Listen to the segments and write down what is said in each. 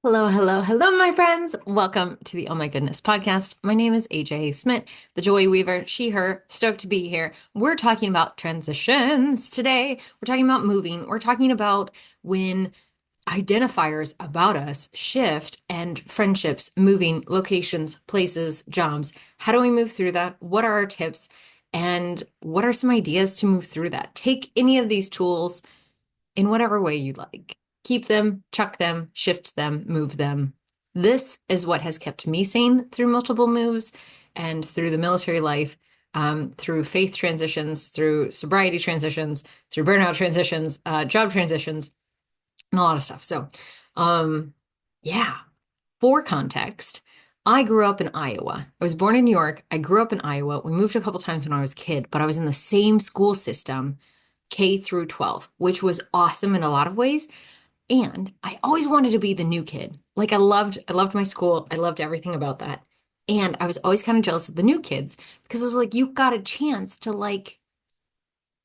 Hello, hello, hello, my friends. Welcome to the Oh My Goodness podcast. My name is AJ Smith, the Joy Weaver, she, her, stoked to be here. We're talking about transitions today. We're talking about moving. We're talking about when identifiers about us shift and friendships, moving, locations, places, jobs. How do we move through that? What are our tips? And what are some ideas to move through that? Take any of these tools in whatever way you like. Keep them, chuck them, shift them, move them. This is what has kept me sane through multiple moves and through the military life, through faith transitions, through sobriety transitions, through burnout transitions, job transitions, and a lot of stuff. So, um, yeah, for context, I grew up in Iowa. I was born in New York. I grew up in Iowa. We moved a couple times when I was a kid, but I was in the same school system K through 12, which was awesome in a lot of ways. And I always wanted to be the new kid. Like I loved my school. I loved everything about that. And I was always kind of jealous of the new kids because I was like, you got a chance to like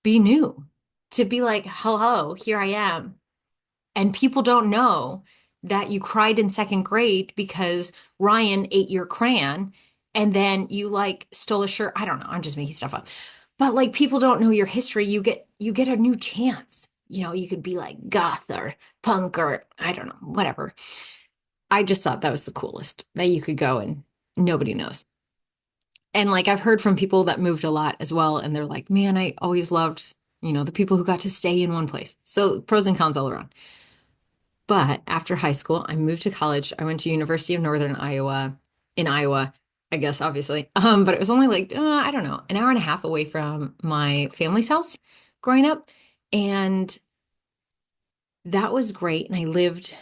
be new, to be like, hello, here I am. And people don't know that you cried in second grade because Ryan ate your crayon and then you like stole a shirt. I don't know. I'm just making stuff up. But like people don't know your history. You get a new chance. You know, you could be like goth or punk or I don't know, whatever. I just thought that was the coolest that you could go and nobody knows. And like I've heard from people that moved a lot as well, and they're like, man, I always loved, the people who got to stay in one place. So pros and cons all around. But after high school, I moved to college. I went to University of Northern Iowa in Iowa, I guess, obviously. But it was only like, I don't know, an hour and a half away from my family's house growing up. And that was great. And I lived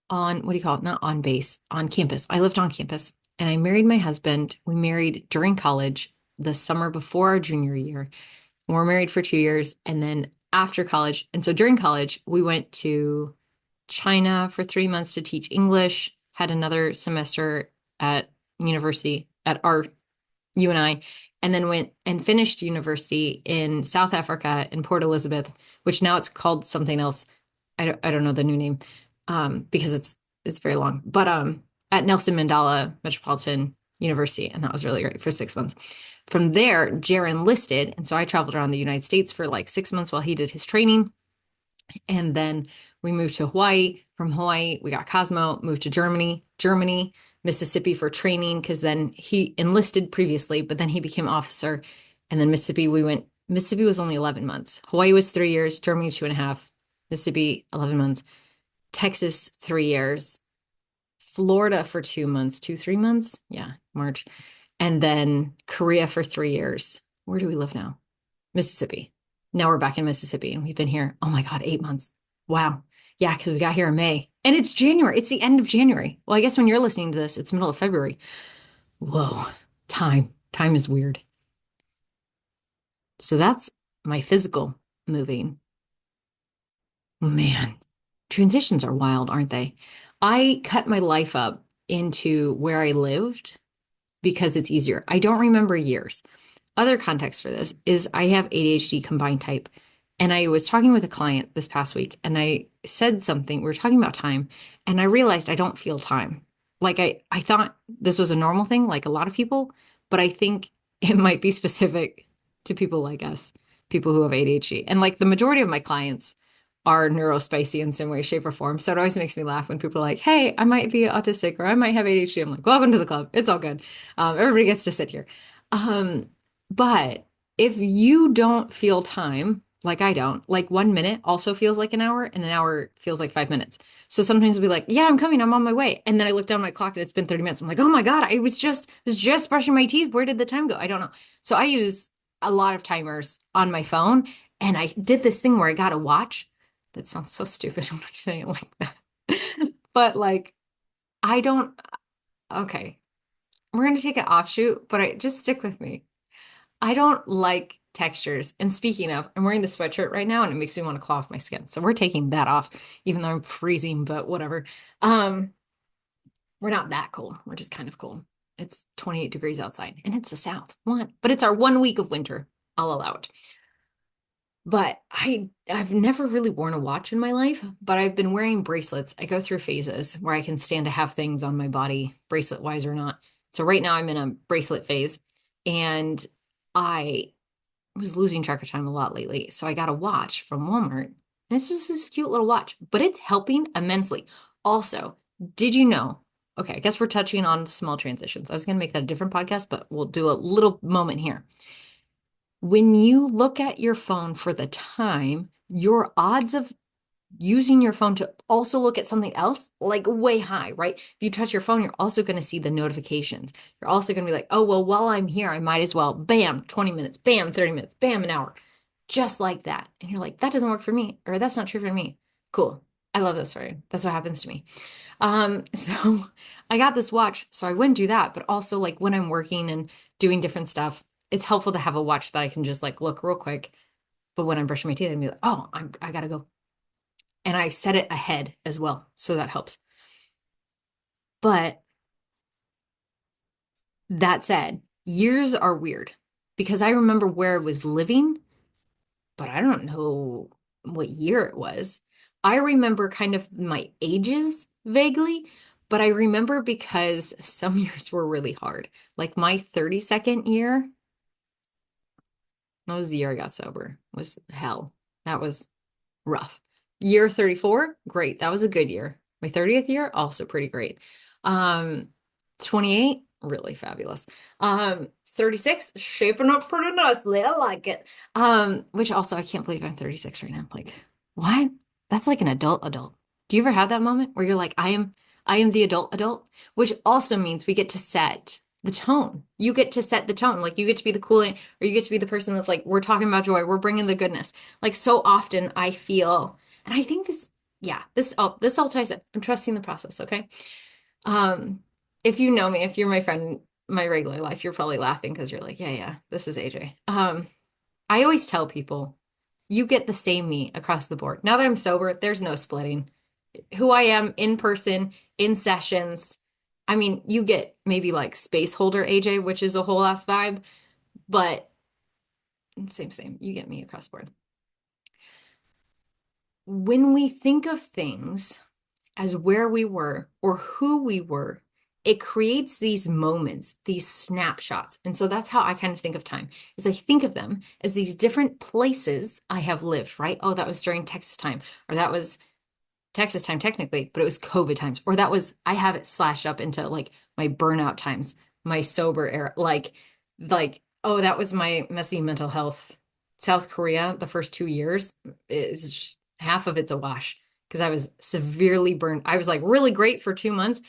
on, what do you call it? Not on base, on campus. I lived on campus and I married my husband. We married during college, the summer before our junior year. We were married for 2 years. And then after college, and so during college, we went to China for 3 months to teach English, had another semester at university at our UNI, and then went and finished university in South Africa in Port Elizabeth, which now it's called something else. I don't know the new name because it's very long, but at Nelson Mandela Metropolitan University, and that was really great for 6 months. From there, Jared enlisted, and so I traveled around the United States for like 6 months while he did his training. And then we moved to Hawaii. From Hawaii, we got Cosmo, moved to Germany, Mississippi for training, because then he enlisted previously, but then he became officer. And then Mississippi was only 11 months. Hawaii was 3 years, Germany 2.5, Mississippi 11 months, Texas 3 years, Florida for 2 months, 3 months. Yeah, March. And then Korea for 3 years. Where do we live now? Mississippi. Now we're back in Mississippi and we've been here, oh my God, 8 months. Wow. Yeah, because we got here in May. And it's January. It's the end of January. Well, I guess when you're listening to this, it's middle of February. Whoa, time. Time is weird. So that's my physical moving. Man, transitions are wild, aren't they? I cut my life up into where I lived because it's easier. I don't remember years. Other context for this is I have ADHD combined type. And I was talking with a client this past week and I said something, we were talking about time, and I realized I don't feel time. Like I thought this was a normal thing, like a lot of people, but I think it might be specific to people like us, people who have ADHD. And like the majority of my clients are neurospicy in some way, shape, or form. So it always makes me laugh when people are like, hey, I might be autistic or I might have ADHD. I'm like, welcome to the club. It's all good. Everybody gets to sit here. But if you don't feel time, like I don't, like 1 minute also feels like an hour feels like 5 minutes. So sometimes I'll be like, yeah, I'm coming, I'm on my way. And then I look down my clock and it's been 30 minutes. I'm like, oh my God, I was just brushing my teeth. Where did the time go? I don't know. So I use a lot of timers on my phone. And I did this thing where I got a watch. That sounds so stupid when I say it like that. But like, I don't, okay, we're going to take an offshoot, but just stick with me. I don't like textures. And speaking of, I'm wearing the sweatshirt right now and it makes me want to claw off my skin. So we're taking that off, even though I'm freezing, but whatever. Um, we're not that cold. We're just kind of cold. It's 28 degrees outside and it's the South. What? But it's our 1 week of winter. I'll allow it. But I've never really worn a watch in my life, but I've been wearing bracelets. I go through phases where I can stand to have things on my body, bracelet wise or not. So right now I'm in a bracelet phase, and I was losing track of time a lot lately. So I got a watch from Walmart, and it's just this cute little watch, but it's helping immensely. Also, did you know? Okay, I guess we're touching on small transitions. I was going to make that a different podcast, but we'll do a little moment here. When you look at your phone for the time, your odds of using your phone to also look at something else, like way high, right? If you touch your phone, you're also going to see the notifications. You're also going to be like, oh, well, while I'm here, I might as well, bam, 20 minutes, bam, 30 minutes, bam, an hour, just like that. And you're like, that doesn't work for me, or that's not true for me. Cool. I love this story. That's what happens to me. So I got this watch, so I wouldn't do that. But also, like when I'm working and doing different stuff, it's helpful to have a watch that I can just like look real quick. But when I'm brushing my teeth, I'm like, oh, I gotta go. And I set it ahead as well, so that helps. But that said, years are weird because I remember where I was living, but I don't know what year it was. I remember kind of my ages vaguely, but I remember because some years were really hard. Like my 32nd year, that was the year I got sober, was hell. That was rough. Year 34, great. That was a good year. My 30th year, also pretty great. Um, 28, really fabulous. 36, shaping up pretty nicely. I like it. Which also I can't believe I'm 36 right now. Like, what? That's like an adult. Do you ever have that moment where you're like, I am the adult, which also means we get to set the tone. You get to set the tone. Like you get to be the cool, or you get to be the person that's like, we're talking about joy, we're bringing the goodness. Like so often I feel, and I think this, yeah, this all ties in. I'm trusting the process, okay? Um, if you know me, if you're my friend, my regular life, you're probably laughing because you're like, yeah, this is AJ. I always tell people, you get the same me across the board. Now that I'm sober, there's no splitting. Who I am in person, in sessions. I mean, you get maybe like space holder AJ, which is a whole ass vibe, but same. You get me across the board. When we think of things as where we were or who we were, it creates these moments, these snapshots. And so that's how I kind of think of time, is I think of them as these different places I have lived, right? Oh, that was during Texas time, or that was Texas time technically, but it was COVID times, or that was, I have it slashed up into like my burnout times, my sober era, oh, that was my messy mental health. South Korea, the first 2 years is just half of it's a wash because I was severely burned. I was like really great for 2 months,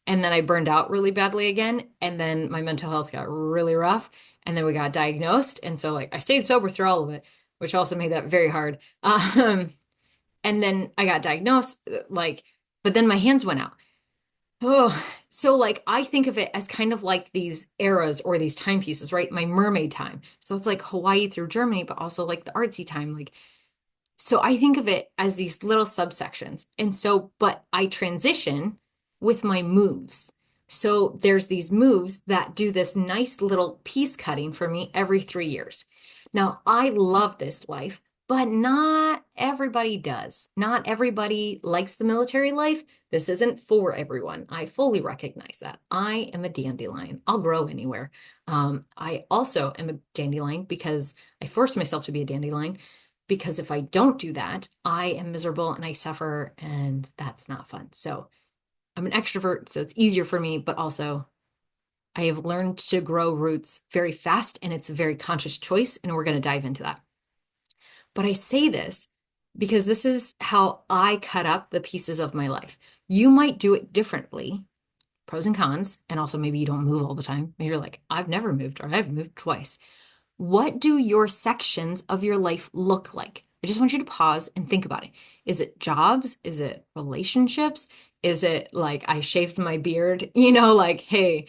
and then I burned out really badly again. And then my mental health got really rough. And then we got diagnosed. And so like I stayed sober through all of it, which also made that very hard. And then I got diagnosed, like, but then my hands went out. Oh, so like I think of it as kind of like these eras or these timepieces, right? My mermaid time. So it's like Hawaii through Germany, but also like the artsy time. Like, so I think of it as these little subsections. And so, but I transition with my moves. So there's these moves that do this nice little piece cutting for me every 3 years. Now, I love this life, but not everybody does. Not everybody likes the military life. This isn't for everyone. I fully recognize that. I am a dandelion. I'll grow anywhere. I also am a dandelion because I forced myself to be a dandelion because if I don't do that, I am miserable and I suffer, and that's not fun. So I'm an extrovert, so it's easier for me, but also I have learned to grow roots very fast, and it's a very conscious choice, and we're going to dive into that. But I say this because this is how I cut up the pieces of my life. You might do it differently, pros and cons, and also maybe you don't move all the time. Maybe you're like, I've never moved, or I've moved twice. What do your sections of your life look like? I just want you to pause and think about it. Is it jobs? Is it relationships? Is it like I shaved my beard? Like, hey,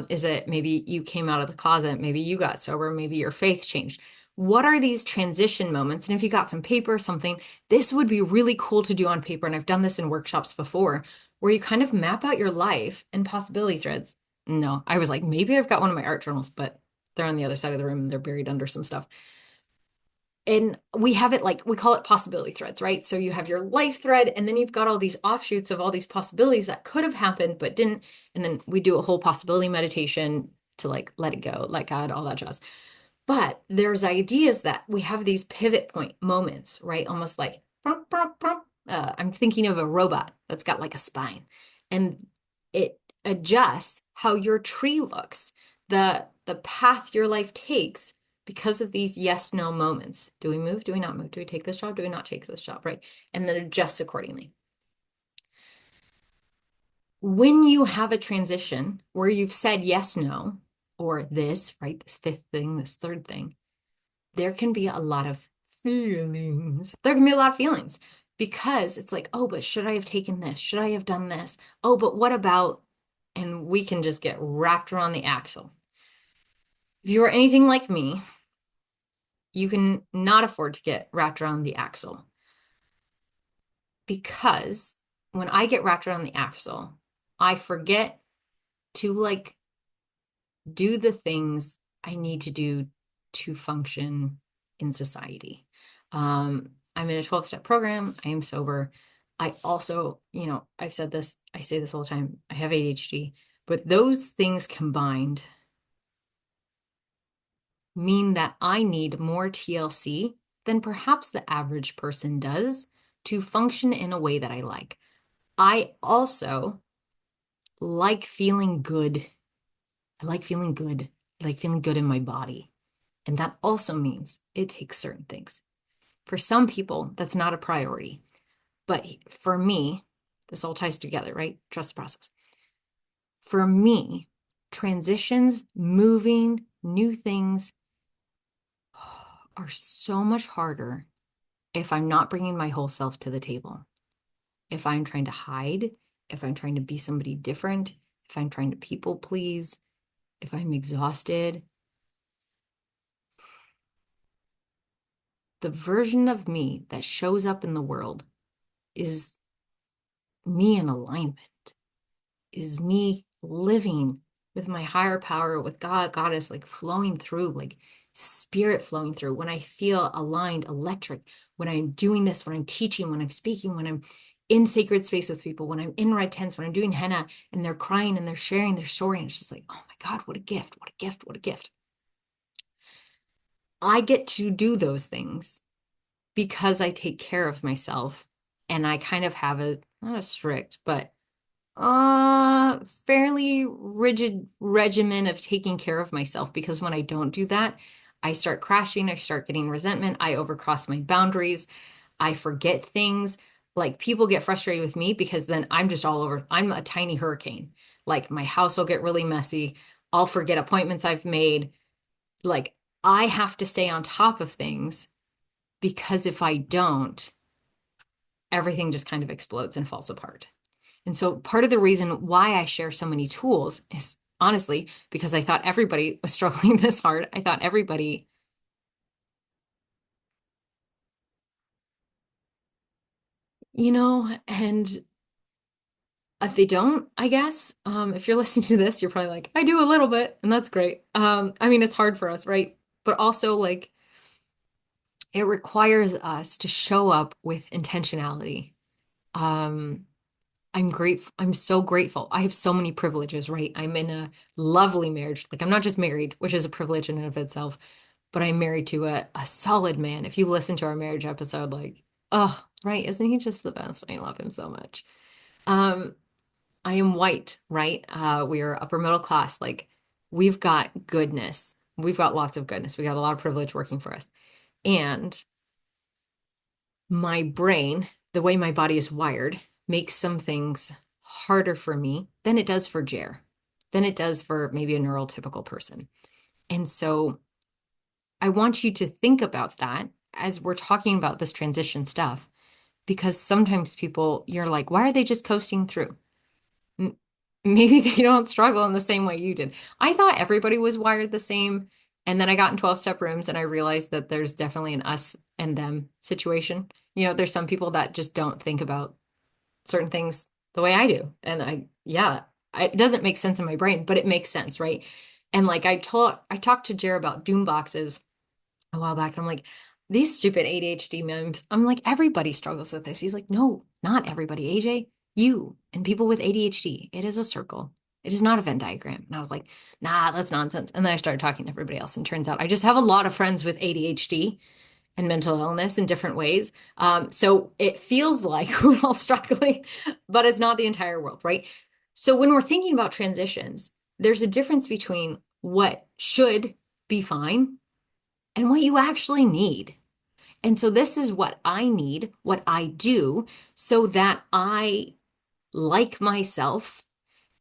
is it maybe you came out of the closet? Maybe you got sober. Maybe your faith changed. What are these transition moments? And if you got some paper or something, this would be really cool to do on paper. And I've done this in workshops before where you kind of map out your life and possibility threads. No, I was like, maybe I've got one of my art journals, but they're on the other side of the room and they're buried under some stuff. And we have it like we call it possibility threads, right? So you have your life thread, and then you've got all these offshoots of all these possibilities that could have happened but didn't. And then we do a whole possibility meditation to like let it go, let God, all that jazz. But there's ideas that we have these pivot point moments, right? Almost like I'm thinking of a robot that's got like a spine, and it adjusts how your tree looks, the path your life takes because of these yes no moments. Do we move? Do we not move? Do we take this job? Do we not take this job? Right? And then adjust accordingly. When you have a transition where you've said yes, no, or this, right? This fifth thing, this third thing, there can be a lot of feelings. There can be a lot of feelings because it's like, oh, but should I have taken this? Should I have done this? Oh, but what about? And we can just get wrapped around the axle. If you are anything like me, you can not afford to get wrapped around the axle because when I get wrapped around the axle, I forget to like do the things I need to do to function in society. I'm in a 12-step program. I am sober. I also, I've said this, I say this all the time. I have ADHD, but those things combined mean that I need more TLC than perhaps the average person does to function in a way that I like. I also like feeling good. I like feeling good. I like feeling good in my body. And that also means it takes certain things. For some people, that's not a priority. But for me, this all ties together, right? Trust the process. For me, transitions, moving, new things are so much harder if I'm not bringing my whole self to the table. If I'm trying to hide, if I'm trying to be somebody different, if I'm trying to people please, if I'm exhausted, the version of me that shows up in the world is me in alignment, is me living with my higher power, with God, Goddess, like flowing through, like spirit flowing through. When I feel aligned, electric, when I'm doing this, when I'm teaching, when I'm speaking, when I'm in sacred space with people, when I'm in red tents, when I'm doing henna and they're crying and they're sharing their story. And it's just like, oh my God, what a gift, what a gift, what a gift. I get to do those things because I take care of myself and I kind of have a, not a strict, but fairly rigid regimen of taking care of myself because when I don't do that, I start crashing, I start getting resentment, I overcross my boundaries, I forget things. Like people get frustrated with me because then I'm just all over. I'm a tiny hurricane. Like my house will get really messy. I'll forget appointments I've made. Like I have to stay on top of things because if I don't, everything just kind of explodes and falls apart. And so part of the reason why I share so many tools is honestly because I thought everybody was struggling this hard. I thought everybody, and if they don't, I guess, if you're listening to this, you're probably like, I do a little bit, and that's great. I mean, it's hard for us, right? But also like it requires us to show up with intentionality. Um, I'm grateful. I'm so grateful. I have so many privileges, right? I'm in a lovely marriage. Like I'm not just married, which is a privilege in and of itself, but I'm married to a solid man. If you listen to our marriage episode, like, oh, right, isn't he just the best? I love him so much. Um, I am white, right? We are upper middle class. Like we've got goodness. We've got lots of goodness. We got a lot of privilege working for us. And my brain, the way my body is wired, makes some things harder for me than it does for Jer, than it does for maybe a neurotypical person. And so I want you to think about that as we're talking about this transition stuff, because sometimes people, you're like, why are they just coasting through? Maybe they don't struggle in the same way you did. I thought everybody was wired the same. And then I got in 12-step rooms and I realized that there's definitely an us and them situation. There's some people that just don't think about certain things the way I do. And it doesn't make sense in my brain, but it makes sense, right? And like I talked to Jer about doom boxes a while back, and I'm like, these stupid ADHD memes. I'm like, everybody struggles with this. He's like, no, not everybody, AJ. You and people with ADHD. It is a circle. It is not a Venn diagram. And I was like, nah, that's nonsense. And then I started talking to everybody else, and turns out I just have a lot of friends with ADHD and mental illness in different ways. So it feels like we're all struggling, but it's not the entire world, right? So when we're thinking about transitions, there's a difference between what should be fine and what you actually need. And so this is what I need, what I do, so that I like myself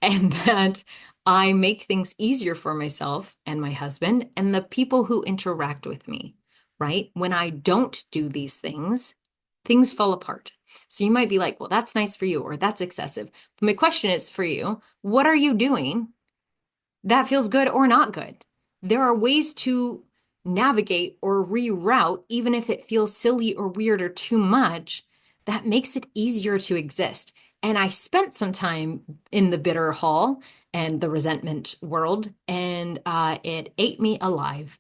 and that I make things easier for myself and my husband and the people who interact with me, right? When I don't do these things, things fall apart. So you might be like, well, that's nice for you, or that's excessive. But my question is for you, what are you doing that feels good or not good? There are ways to navigate or reroute, even if it feels silly or weird or too much, that makes it easier to exist. And I spent some time in the bitter hall and the resentment world, and it ate me alive.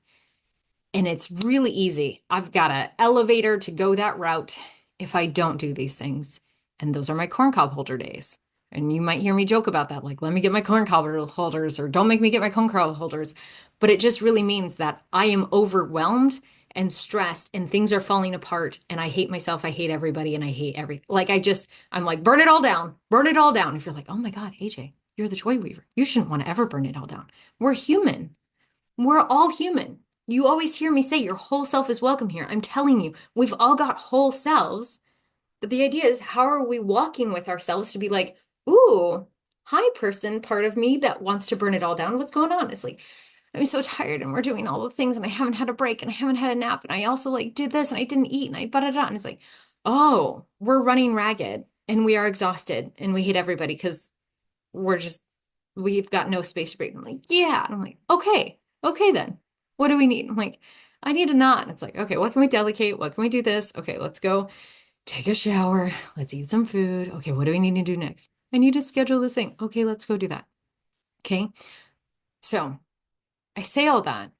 And it's really easy. I've got an elevator to go that route if I don't do these things. And those are my corncob holder days. And you might hear me joke about that, like, let me get my corncob holders, or don't make me get my corncob holders. But it just really means that I am overwhelmed and stressed, and things are falling apart, and I hate myself, I hate everybody, and I hate everything. Like, I'm like, burn it all down, burn it all down. If you're like, oh my God, AJ, you're the joy weaver, you shouldn't want to ever burn it all down. We're human. We're all human. You always hear me say your whole self is welcome here. I'm telling you, we've all got whole selves. But the idea is, how are we walking with ourselves to be like, ooh, hi, person, part of me that wants to burn it all down. What's going on? It's like, I'm so tired, and we're doing all the things, and I haven't had a break, and I haven't had a nap, and I also like did this, and I didn't eat, and I butted it out. And it's like, oh, we're running ragged, and we are exhausted, and we hate everybody because we're just, we've got no space to breathe. I'm like, yeah. And I'm like, okay then. What do we need? I'm like, I need a knot. And it's like, okay, what can we delegate? What can we do this? Okay, let's go take a shower. Let's eat some food. Okay, what do we need to do next? I need to schedule this thing. Okay, let's go do that. Okay. So I say all that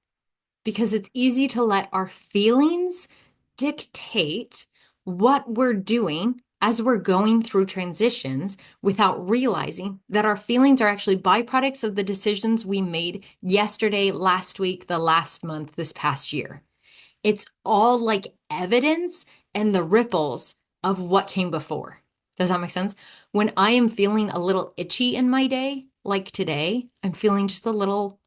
because it's easy to let our feelings dictate what we're doing as we're going through transitions without realizing that our feelings are actually byproducts of the decisions we made yesterday, last week, the last month, this past year. It's all like evidence and the ripples of what came before. Does that make sense? When I am feeling a little itchy in my day, like today, I'm feeling just a little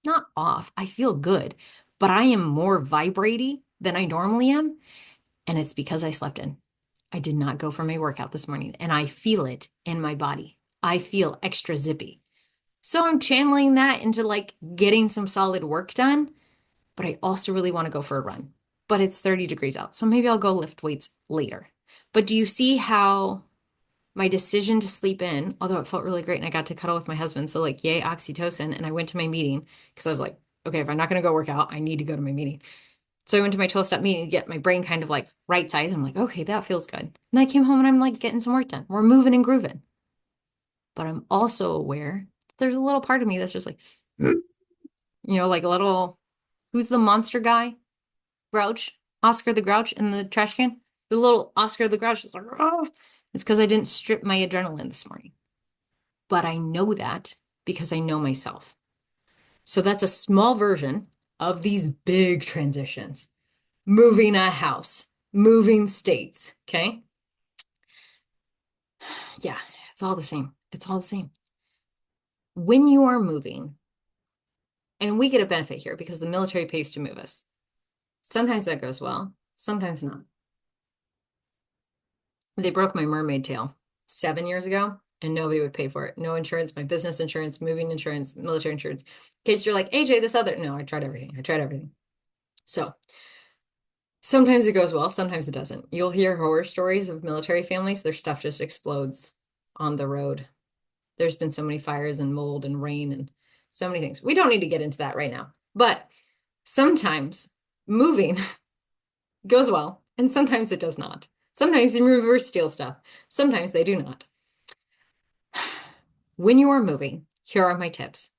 not off. I feel good, but I am more vibraty than I normally am. And it's because I slept in. I did not go for my workout this morning, and I feel it in my body. I feel extra zippy. So I'm channeling that into like getting some solid work done, but I also really want to go for a run. But it's 30 degrees out. So maybe I'll go lift weights later. But do you see how my decision to sleep in, although it felt really great and I got to cuddle with my husband, so like, yay, oxytocin. And I went to my meeting because I was like, okay, if I'm not going to go work out, I need to go to my meeting. So I went to my 12-step meeting to get my brain kind of like right size. I'm like, okay, that feels good. And I came home and I'm like getting some work done. We're moving and grooving. But I'm also aware there's a little part of me that's just like, like a little, who's the monster guy? Grouch, Oscar the Grouch in the trash can. The little Oscar the Grouch is like, oh, it's because I didn't strip my adrenaline this morning. But I know that because I know myself. So that's a small version of these big transitions. Moving a house, moving states, okay? Yeah, it's all the same. It's all the same. When you are moving, and we get a benefit here because the military pays to move us. Sometimes that goes well, sometimes not. They broke my mermaid tail 7 years ago, and nobody would pay for it. No insurance, my business insurance, moving insurance, military insurance. In case you're like, AJ, this other. No, I tried everything. I tried everything. So sometimes it goes well, sometimes it doesn't. You'll hear horror stories of military families. Their stuff just explodes on the road. There's been so many fires and mold and rain and so many things. We don't need to get into that right now. But sometimes moving goes well, and sometimes it does not. Sometimes you reverse steal stuff. Sometimes they do not. When you are moving, here are my tips.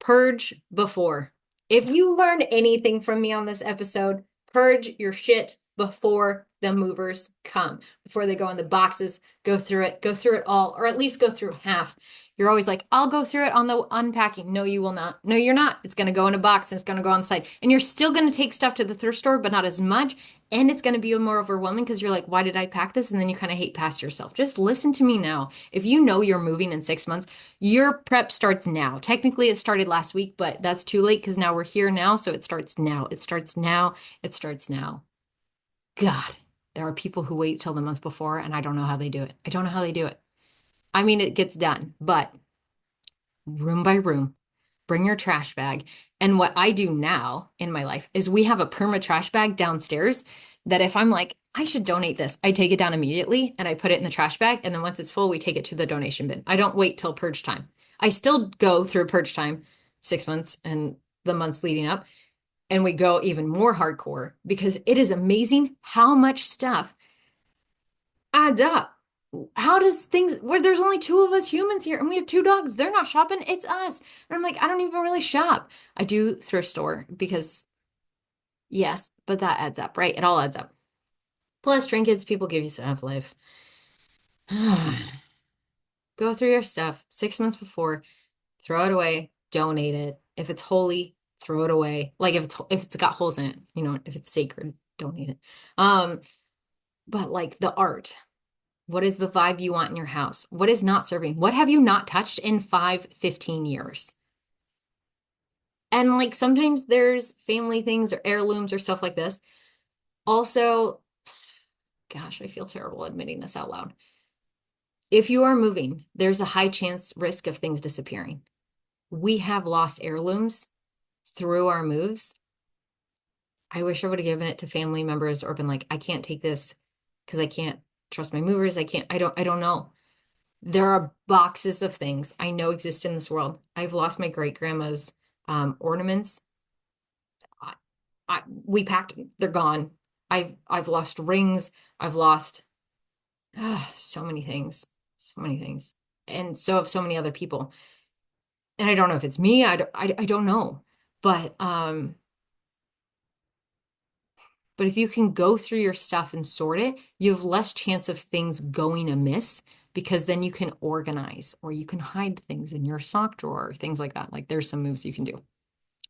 Purge before. If you learned anything from me on this episode, Purge your shit before the movers come, before they go in the boxes. Go through it all, or at least go through half. You're always like, I'll go through it on the unpacking. No, you will not. No, you're not. It's going to go in a box and it's going to go on the side. And you're still going to take stuff to the thrift store, but not as much. And it's going to be more overwhelming because you're like, why did I pack this? And then you kind of hate past yourself. Just listen to me now. If you know you're moving in 6 months, your prep starts now. Technically, it started last week, but that's too late because now we're here now. So it starts now. It starts now. It starts now. God, there are people who wait till the month before, and I don't know how they do it. I don't know how they do it. I mean, it gets done, but room by room, bring your trash bag. And what I do now in my life is we have a perma trash bag downstairs that if I'm like, I should donate this, I take it down immediately and I put it in the trash bag. And then once it's full, we take it to the donation bin. I don't wait till purge time. I still go through purge time, 6 months and the months leading up. And we go even more hardcore because it is amazing how much stuff adds up. How does things where there's only two of us humans here and we have two dogs, they're not shopping, it's us. And I'm like, I don't even really shop. I do thrift store because yes, but that adds up, right? It all adds up. Plus trinkets, people give you stuff life. Go through your stuff 6 months before, throw it away, donate it. If it's holy, throw it away. Like if it's got holes in it, if it's sacred, donate it. But like the art, what is the vibe you want in your house? What is not serving? What have you not touched in 5-15 years? And like sometimes there's family things or heirlooms or stuff like this. Also, gosh, I feel terrible admitting this out loud. If you are moving, there's a high chance risk of things disappearing. We have lost heirlooms through our moves. I wish I would have given it to family members or been like, I can't take this because I can't trust my movers. I don't know. There are boxes of things I know exist in this world. I've lost my great grandma's ornaments. We packed them. They're gone. I've lost rings. I've lost so many things, and so have so many other people. And I don't know if it's me. I don't know, but if you can go through your stuff and sort it, you have less chance of things going amiss because then you can organize or you can hide things in your sock drawer, things like that. Like there's some moves you can do.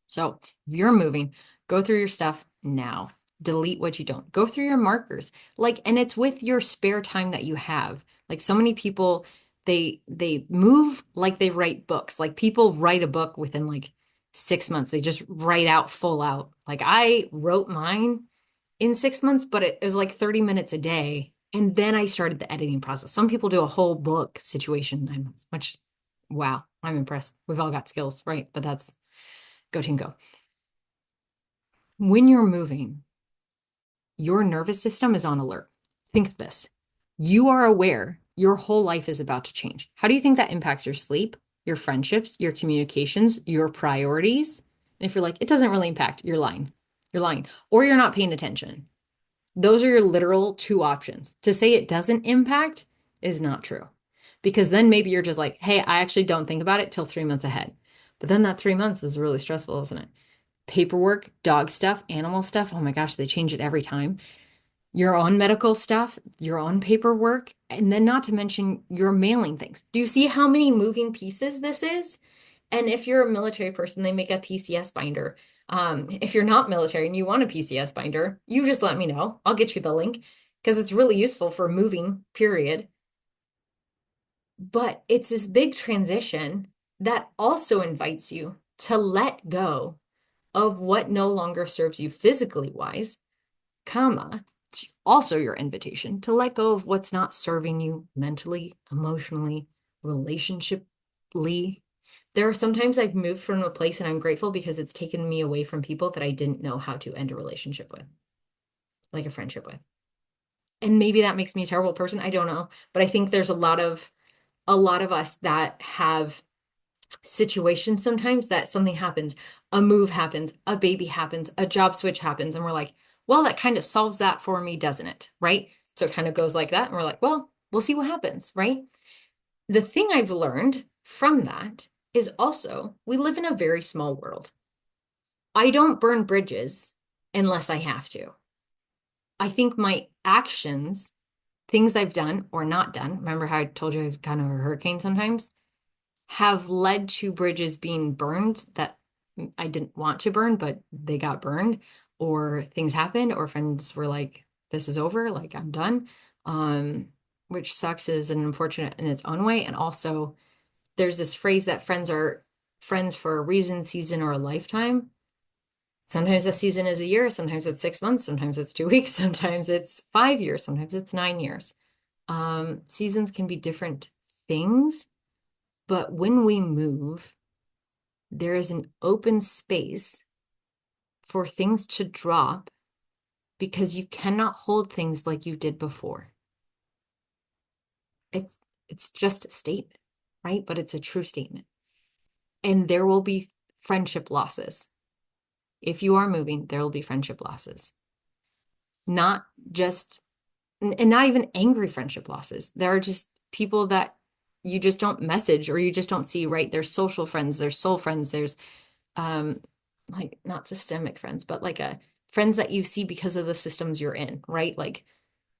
So if you're moving, go through your stuff now. Delete what you don't. Go through your markers. And it's with your spare time that you have. Like so many people, they move like they write books. Like people write a book within like 6 months. They just write out full out. Like I wrote mine in 6 months, but it was like 30 minutes a day. And then I started the editing process. Some people do a whole book situation in 9 months, which, wow, I'm impressed. We've all got skills, right? But that's go team go. When you're moving, your nervous system is on alert. Think of this. You are aware your whole life is about to change. How do you think that impacts your sleep, your friendships, your communications, your priorities? And if you're like, it doesn't really impact, you're lying. You're lying. Or you're not paying attention. Those are your literal two options. To say it doesn't impact is not true. Because then maybe you're just like, hey, I actually don't think about it till 3 months ahead. But then that 3 months is really stressful, isn't it? Paperwork, dog stuff, animal stuff. Oh my gosh, they change it every time. Your own medical stuff, your own paperwork, and then not to mention your mailing things. Do you see how many moving pieces this is? And if you're a military person, they make a PCS binder. If you're not military and you want a PCS binder, you just let me know. I'll get you the link because it's really useful for moving, period. But it's this big transition that also invites you to let go of what no longer serves you physically wise, comma, it's also your invitation to let go of what's not serving you mentally, emotionally, relationshiply. There are sometimes I've moved from a place and I'm grateful because it's taken me away from people that I didn't know how to end a relationship with, like a friendship with. And maybe that makes me a terrible person. I don't know. But I think there's a lot of us that have situations sometimes that something happens, a move happens, a baby happens, a job switch happens, and we're like, well, that kind of solves that for me, doesn't it? Right? So it kind of goes like that. And we're like, well, we'll see what happens, right? The thing I've learned from that is also we live in a very small world. I don't burn bridges unless I have to. I think my actions, things I've done or not done, remember how I told you I've kind of a hurricane sometimes, have led to bridges being burned that I didn't want to burn, but they got burned, or things happened, or friends were like, this is over, like I'm done. Um, which sucks, is an unfortunate in its own way. And also there's this phrase that friends are friends for a reason, season, or a lifetime. Sometimes a season is a year, sometimes it's 6 months, sometimes it's 2 weeks, sometimes it's 5 years, sometimes it's 9 years. Seasons can be different things, but when we move, there is an open space for things to drop because you cannot hold things like you did before. It's just a statement, right? But it's a true statement. And there will be friendship losses. If you are moving, there will be friendship losses. Not just, and not even angry friendship losses. There are just people that you just don't message or you just don't see, right? There's social friends, there's soul friends, there's um like not systemic friends, but like a friends that you see because of the systems you're in, right? Like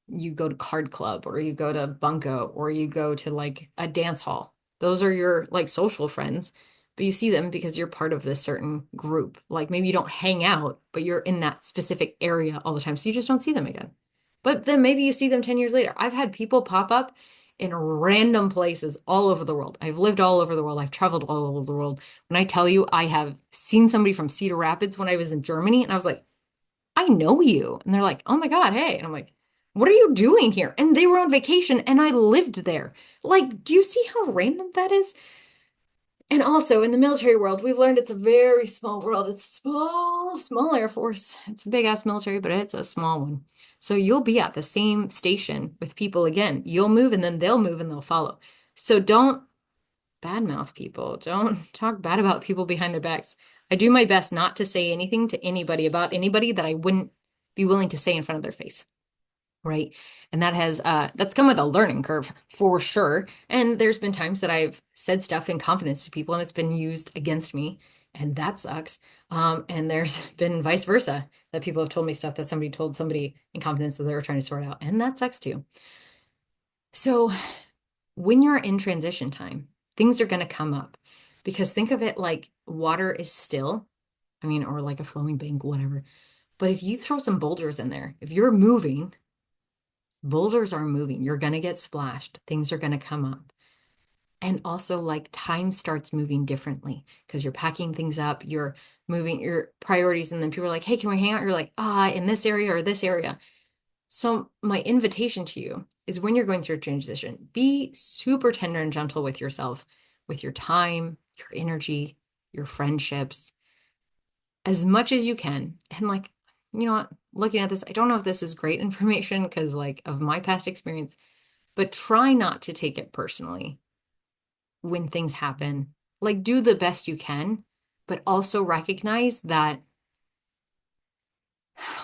you go to card club or you go to bunko or you go to like a dance hall. Those are your like social friends, but you see them because you're part of this certain group. Like maybe you don't hang out, but you're in that specific area all the time. So you just don't see them again. But then maybe you see them 10 years later. I've had people pop up in random places all over the world. I've lived all over the world. I've traveled all over the world. When I tell you, I have seen somebody from Cedar Rapids when I was in Germany, and I was like, I know you. And they're like, oh my God, hey. And I'm like, what are you doing here? And they were on vacation and I lived there. Like, do you see how random that is? And also in the military world, we've learned it's a very small world. It's small Air Force. It's a big ass military, but it's a small one. So you'll be at the same station with people again. You'll move and then they'll move and they'll follow. So don't badmouth people. Don't talk bad about people behind their backs. I do my best not to say anything to anybody about anybody that I wouldn't be willing to say in front of their face. Right. And that has that's come with a learning curve for sure. And there's been times that I've said stuff in confidence to people and it's been used against me. And that sucks. And there's been vice versa, that people have told me stuff that somebody told somebody in confidence that they were trying to sort out. And that sucks too. So when you're in transition time, things are going to come up, because think of it like water is still, I mean, or like a flowing bank, whatever. But if you throw some boulders in there, if you're moving, boulders are moving, you're going to get splashed, things are going to come up. And also, like, time starts moving differently because you're packing things up, you're moving your priorities, and then people are like, hey, can we hang out? You're like, in this area or this area. So my invitation to you is, when you're going through a transition, be super tender and gentle with yourself, with your time, your energy, your friendships, as much as you can. And like, you know what, looking at this, I don't know if this is great information because like of my past experience, but try not to take it personally when things happen. Like, do the best you can, but also recognize that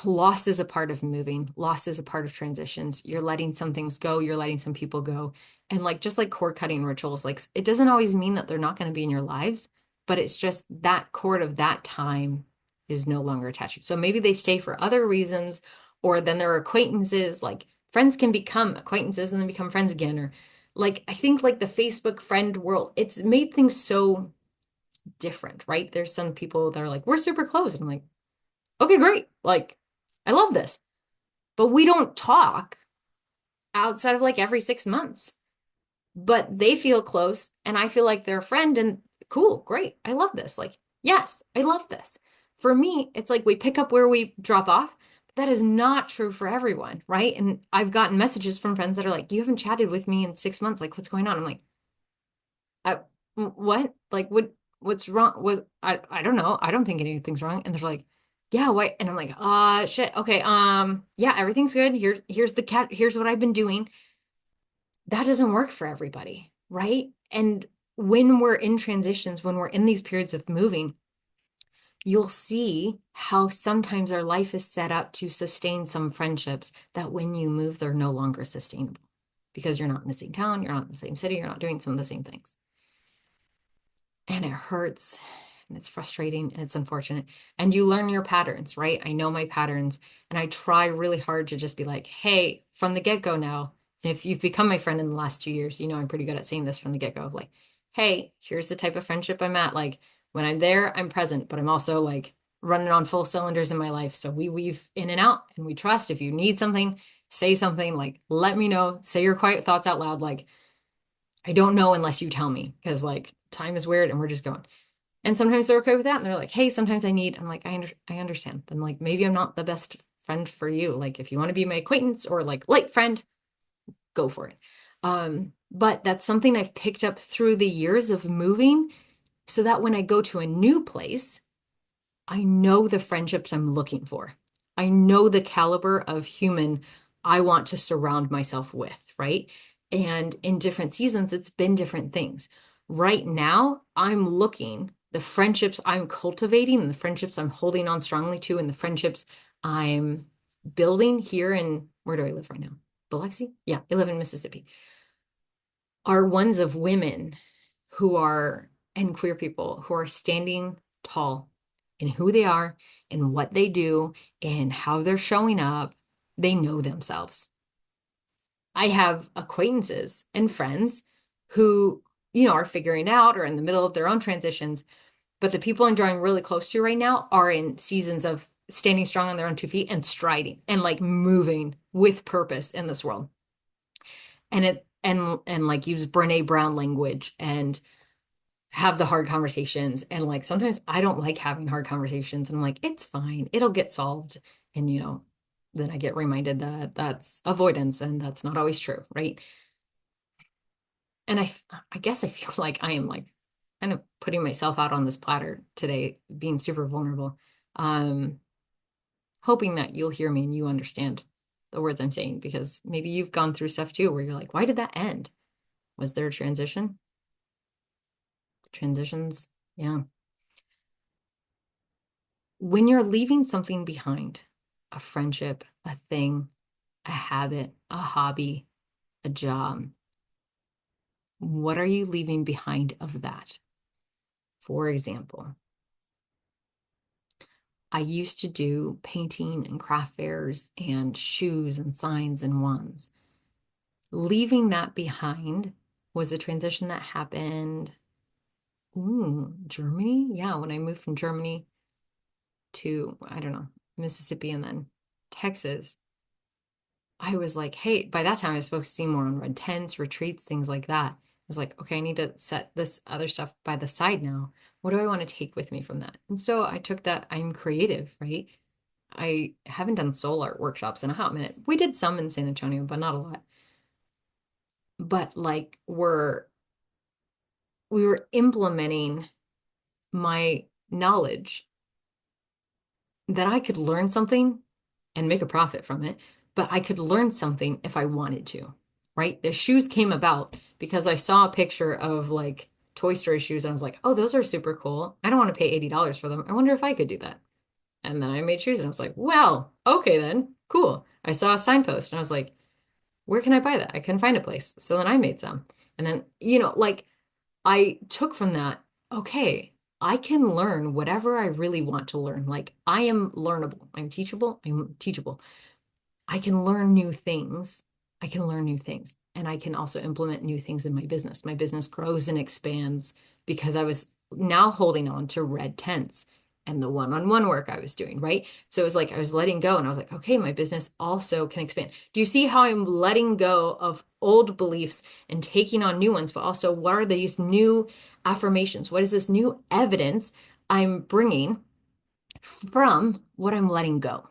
loss is a part of moving. Loss is a part of transitions. You're letting some things go. You're letting some people go. And like, just like cord cutting rituals, like it doesn't always mean that they're not going to be in your lives, but it's just that cord of that time is no longer attached. So maybe they stay for other reasons, or then they're acquaintances. Like friends can become acquaintances and then become friends again. Or like, I think like the Facebook friend world, it's made things so different, right? There's some people that are like, we're super close. And I'm like, okay, great. Like, I love this. But we don't talk outside of like every 6 months. But they feel close and I feel like they're a friend, and cool, great. I love this. Like, yes, I love this. For me, it's like we pick up where we drop off. That is not true for everyone, right? And I've gotten messages from friends that are like, you haven't chatted with me in 6 months. Like, what's going on? I'm like, I, what? Like, what's wrong? I don't know. I don't think anything's wrong. And they're like, yeah, why? And I'm like, shit. Okay. Yeah, everything's good. Here's the cat. Here's what I've been doing. That doesn't work for everybody, right? And when we're in transitions, when we're in these periods of moving, you'll see how sometimes our life is set up to sustain some friendships that when you move, they're no longer sustainable because you're not in the same town, you're not in the same city, you're not doing some of the same things. And it hurts. and it's frustrating and it's unfortunate. And you learn your patterns, right? I know my patterns, and I try really hard to just be like, hey, from the get-go now, and if you've become my friend in the last 2 years, you know I'm pretty good at saying this from the get-go of like, hey, here's the type of friendship I'm at. Like when I'm there, I'm present, but I'm also like running on full cylinders in my life. So we weave in and out and we trust. If you need something, say something, like let me know, say your quiet thoughts out loud. Like I don't know unless you tell me, because like time is weird and we're just going. And sometimes they're okay with that. And they're like, hey, sometimes I'm like, I understand. Then like, maybe I'm not the best friend for you. Like if you want to be my acquaintance or like light friend, go for it. But that's something I've picked up through the years of moving, so that when I go to a new place, I know the friendships I'm looking for. I know the caliber of human I want to surround myself with, right? And in different seasons, it's been different things. Right now, I'm looking, the friendships I'm cultivating and the friendships I'm holding on strongly to and the friendships I'm building here in, where do I live right now? Biloxi? Yeah, I live in Mississippi, are ones of women who are, and queer people who are standing tall in who they are and what they do and how they're showing up. They know themselves. I have acquaintances and friends who, are figuring out or in the middle of their own transitions. But the people I'm drawing really close to right now are in seasons of standing strong on their own 2 feet and striding and like moving with purpose in this world. And like use Brene Brown language and have the hard conversations. And like sometimes I don't like having hard conversations. And I'm like, it's fine, it'll get solved. And then I get reminded that that's avoidance and that's not always true, right? And I guess I feel like I am like kind of putting myself out on this platter today, being super vulnerable. Um, Hoping that you'll hear me and you understand the words I'm saying, because maybe you've gone through stuff too where you're like, why did that end? Was there a transition? Transitions, yeah. When you're leaving something behind, a friendship, a thing, a habit, a hobby, a job, what are you leaving behind of that? For example, I used to do painting and craft fairs and shoes and signs and wands. Leaving that behind was a transition that happened, Germany? Yeah, when I moved from Germany to, I don't know, Mississippi and then Texas, I was like, hey, by that time I was focusing more on red tents, retreats, things like that. I was like, okay, I need to set this other stuff by the side now. What do I want to take with me from that? And so I took that, I'm creative, right? I haven't done soul art workshops in a hot minute. We did some in San Antonio, but not a lot. But like we were implementing my knowledge that I could learn something and make a profit from it, but I could learn something if I wanted to, right? The shoes came about because I saw a picture of like Toy Story shoes and I was like, oh, those are super cool. I don't want to pay $80 for them. I wonder if I could do that. And then I made shoes and I was like, well, okay, then cool. I saw a signpost and I was like, where can I buy that? I couldn't find a place. So then I made some. And then, like I took from that, okay, I can learn whatever I really want to learn. Like I am learnable. I'm teachable. I'm teachable. I can learn new things. I can learn new things. And I can also implement new things in my business. My business grows and expands because I was now holding on to red tents and the one-on-one work I was doing, right? So it was like I was letting go and I was like, okay, my business also can expand. Do you see how I'm letting go of old beliefs and taking on new ones, but also what are these new affirmations? What is this new evidence I'm bringing from what I'm letting go?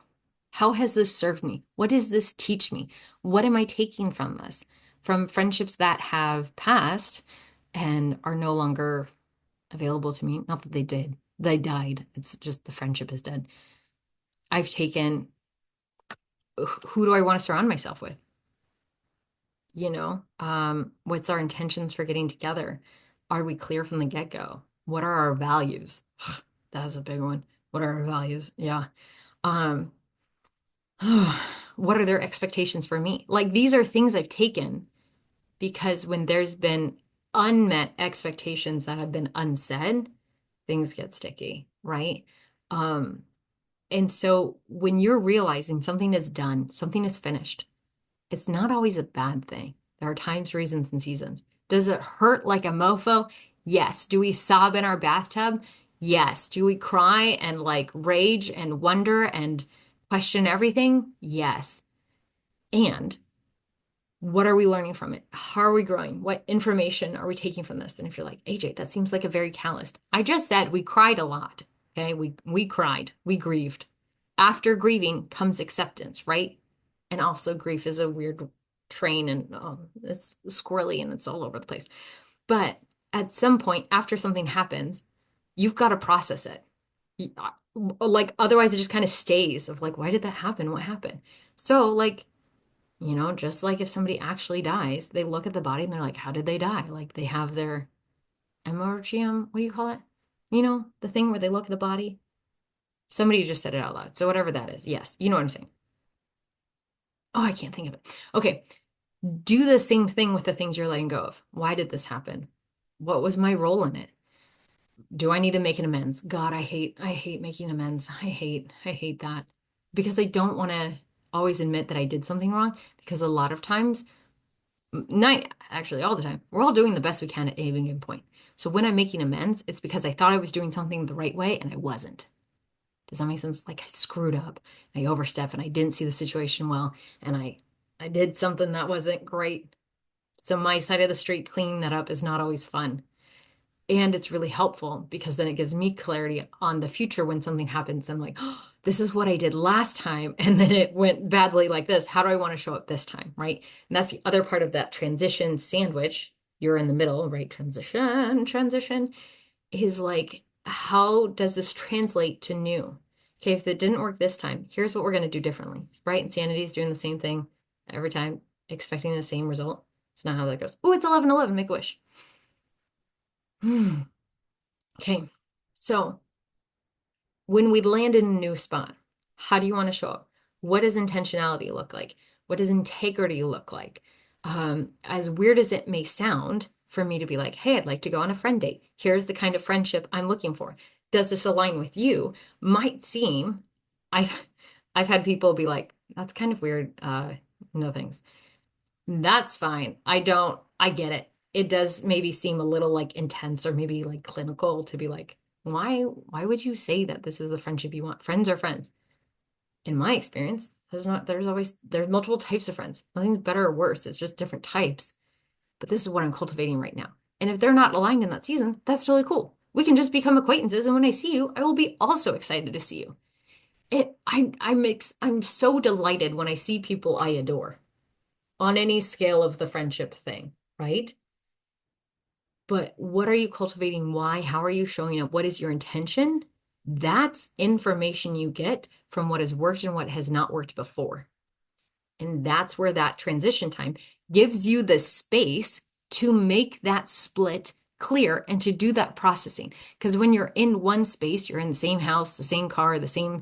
How has this served me? What does this teach me? What am I taking from this? From friendships that have passed and are no longer available to me. Not that they did, they died. It's just the friendship is dead. I've taken, who do I want to surround myself with? What's our intentions for getting together? Are we clear from the get-go? What are our values? That's a big one. What are our values? Yeah. Um, what are their expectations for me? Like these are things I've taken because when there's been unmet expectations that have been unsaid, things get sticky, right? Um, and so when you're realizing something is done, something is finished, it's not always a bad thing. There are times, reasons, and seasons. Does it hurt like a mofo? Yes. Do we sob in our bathtub? Yes. Do we cry and like rage and wonder and question everything? Yes. And what are we learning from it? How are we growing? What information are we taking from this? And if you're like, AJ, that seems like a very calloused. I just said we cried a lot. Okay. We cried. We grieved. After grieving comes acceptance, right? And also grief is a weird train and it's squirrely and it's all over the place. But at some point after something happens, you've got to process it. Like otherwise it just kind of stays of like, why did that happen? What happened? So like just like if somebody actually dies, they look at the body and they're like, how did they die? Like they have their emorgium, what do you call it? The thing where they look at the body. Somebody just said it out loud. So whatever that is. Yes, you know what I'm saying. Oh, I can't think of it. Okay. Do the same thing with the things you're letting go of. Why did this happen? What was my role in it? Do I need to make an amends? God, I hate making amends. I hate that because I don't want to always admit that I did something wrong because a lot of times actually all the time, we're all doing the best we can at any given point. So when I'm making amends, it's because I thought I was doing something the right way and I wasn't. Does that make sense? Like I screwed up, I overstepped, and I didn't see the situation well, and I did something that wasn't great. So my side of the street cleaning that up is not always fun. And it's really helpful because then it gives me clarity on the future when something happens. I'm like, oh, this is what I did last time. And then it went badly like this. How do I want to show up this time? Right. And that's the other part of that transition sandwich. You're in the middle, right? Transition is like, how does this translate to new? Okay. If it didn't work this time, here's what we're going to do differently. Right. Insanity is doing the same thing every time, expecting the same result. It's not how that goes. Oh, it's 11:11. Make a wish. Okay. So when we land in a new spot, how do you want to show up? What does intentionality look like? What does integrity look like? As weird as it may sound for me to be like, hey, I'd like to go on a friend date. Here's the kind of friendship I'm looking for. Does this align with you? Might seem, I've I've had people be like, that's kind of weird. No thanks. That's fine. I get it. It does maybe seem a little like intense or maybe like clinical to be like, why would you say that this is the friendship you want? Friends are friends. In my experience, there's multiple types of friends. Nothing's better or worse. It's just different types. But this is what I'm cultivating right now. And if they're not aligned in that season, that's totally cool. We can just become acquaintances. And when I see you, I will be also excited to see you. I'm so delighted when I see people I adore on any scale of the friendship thing, right? But what are you cultivating? Why? How are you showing up? What is your intention? That's information you get from what has worked and what has not worked before. And that's where that transition time gives you the space to make that split clear and to do that processing. Because when you're in one space, you're in the same house, the same car, the same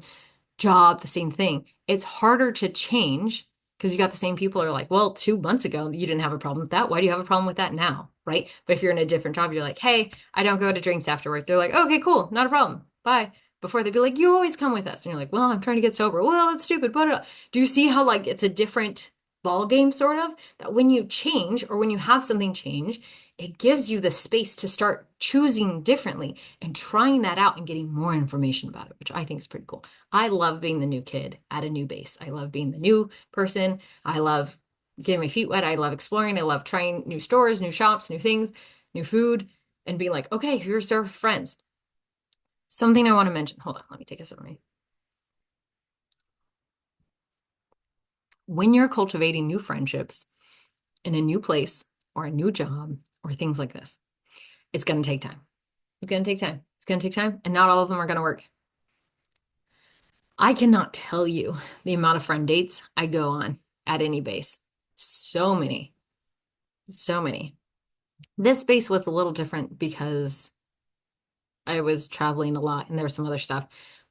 job, the same thing, it's harder to change because you got the same people who are like, well, 2 months ago, you didn't have a problem with that. Why do you have a problem with that now? Right. But if you're in a different job, you're like, hey, I don't go to drinks after work. They're like, okay, cool. Not a problem. Bye. Before they'd be like, you always come with us. And you're like, well, I'm trying to get sober. Well, that's stupid. But do you see how like it's a different ball game sort of that when you change or when you have something change, it gives you the space to start choosing differently and trying that out and getting more information about it, which I think is pretty cool. I love being the new kid at a new base. I love being the new person. I love getting my feet wet. I love exploring. I love trying new stores, new shops, new things, new food, and being like, okay, here's our friends. Something I want to mention. Hold on, let me take a sip of my. When you're cultivating new friendships in a new place or a new job or things like this, it's going to take time. It's going to take time. It's going to take time, and not all of them are going to work. I cannot tell you the amount of friend dates I go on at any base. So many, so many. This base was a little different because I was traveling a lot and there was some other stuff.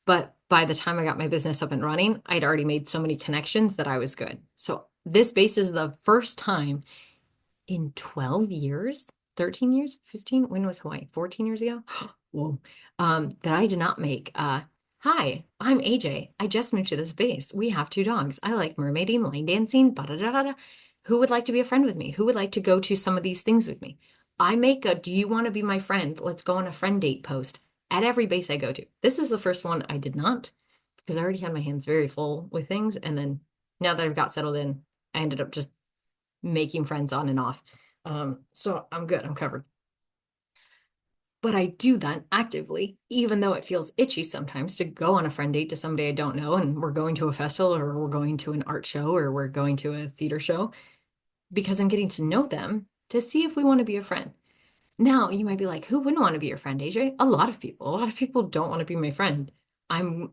But by the time I got my business up and running, I'd already made so many connections that I was good. So this base is the first time in 12 years, 13 years, 15. When was Hawaii? 14 years ago? Whoa. That I did not make. Hi, I'm AJ. I just moved to this base. We have two dogs. I like mermaiding, line dancing, da da da da. Who would like to be a friend with me? Who would like to go to some of these things with me? I make a do you want to be my friend? Let's go on a friend date post at every base I go to. This is the first one I did not because I already had my hands very full with things. And then now that I've got settled in, I ended up just making friends on and off. So I'm good. I'm covered. But I do that actively, even though it feels itchy sometimes to go on a friend date to somebody I don't know and we're going to a festival or we're going to an art show or we're going to a theater show because I'm getting to know them to see if we want to be a friend. Now, you might be like, who wouldn't want to be your friend, AJ? A lot of people. A lot of people don't want to be my friend. I'm